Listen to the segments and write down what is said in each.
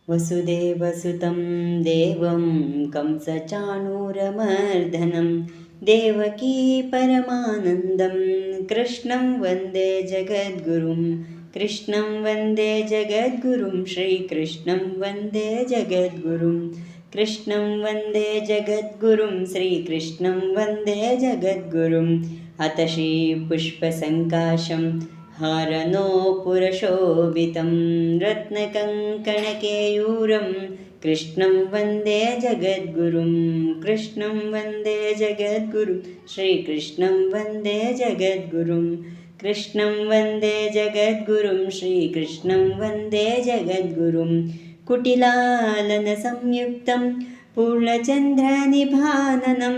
वसुदेवसुतं देवं कंसचाणूरमर्दनं देवकी परमानन्दं कृष्णं वन्दे जगद्गुरुं कृष्णं वन्दे जगद्गुरुं श्रीकृष्णं वन्दे जगद्गुरुं कृष्णं वन्दे जगद्गुरुं श्रीकृष्णं वन्दे जगद्गुरुम् अथ श्रीपुष्पसङ्काशं हारनोपुरशोभितं रत्नकङ्कणकेयूरं कृष्णं वन्दे जगद्गुरुं कृष्णं वन्दे जगद्गुरुं श्रीकृष्णं वन्दे जगद्गुरुं कृष्णं वन्दे जगद्गुरुं श्रीकृष्णं वन्दे जगद्गुरुं कुटिलालनसंयुक्तं पूर्णचन्द्रनिभाननं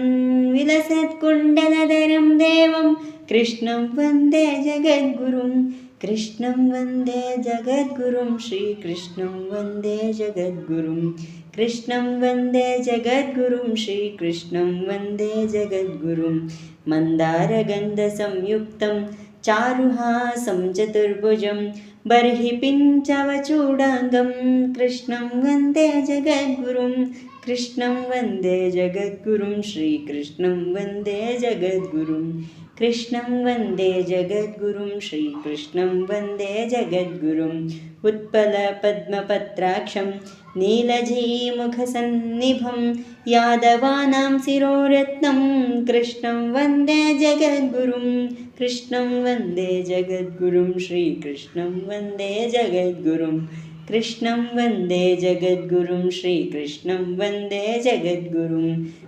विलसत्कुण्डलधरं देवं कृष्णं वन्दे जगद्गुरुं कृष्णं वन्दे जगद्गुरुं श्रीकृष्णं वन्दे जगद्गुरुं कृष्णं वन्दे जगद्गुरुं श्रीकृष्णं वन्दे जगद्गुरुं मन्दारगन्धसंयुक्तं चारुहासं चतुर्भुजं बर्हिपिञ्चवचूडाङ्गं कृष्णं वन्दे जगद्गुरुं कृष्णं वन्दे जगद्गुरुं श्रीकृष्णं वन्दे जगद्गुरुं कृष्णं वन्दे जगद्गुरुं श्रीकृष्णं वन्दे जगद्गुरुम् उत्पलपद्मपत्राक्षं नीलजीमुखसन्निभं यादवानां शिरोरत्नं कृष्णं वन्दे जगद्गुरुं कृष्णं वन्दे जगद्गुरुं श्रीकृष्णं वन्दे जगद्गुरुं कृष्णं वन्दे जगद्गुरुं श्रीकृष्णं वन्दे जगद्गुरुं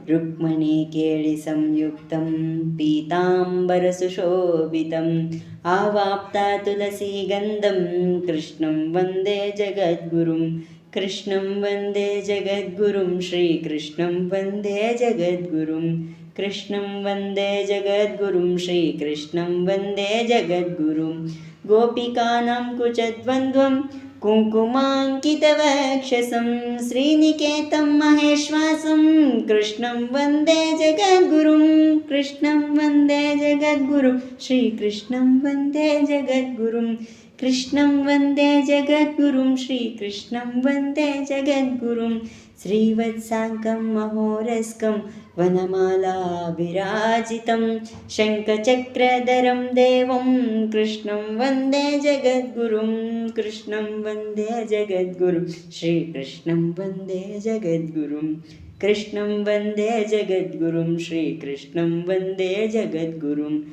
रुक्मणीकेळिसंयुक्तं पीताम्बरसुशोभितम् आवाप्ता तुलसीगन्धं कृष्णं वन्दे जगद्गुरुं कृष्णं वन्दे जगद्गुरुं श्रीकृष्णं वन्दे जगद्गुरुं कृष्णं वन्दे जगद्गुरुं श्रीकृष्णं वन्दे जगद्गुरुं गोपिकानां कुचद्वन्द्वं कुङ्कुमाङ्कितवक्षसं श्रीनिकेतं महेश्वासं कृष्णं वन्दे जगद्गुरुं कृष्णं वन्दे जगद्गुरुं श्रीकृष्णं वन्दे जगद्गुरुं कृष्णं वन्दे जगद्गुरुं श्रीकृष्णं वन्दे जगद्गुरुं श्रीवत्साङ्कं महोरस्कं वनमालाभिराजितं शङ्खचक्रधरं देवं कृष्णं वन्दे जगद्गुरुं कृष्णं वन्दे जगद्गुरुं श्रीकृष्णं वन्दे जगद्गुरुं कृष्णं वन्दे जगद्गुरुं श्रीकृष्णं वन्दे जगद्गुरुं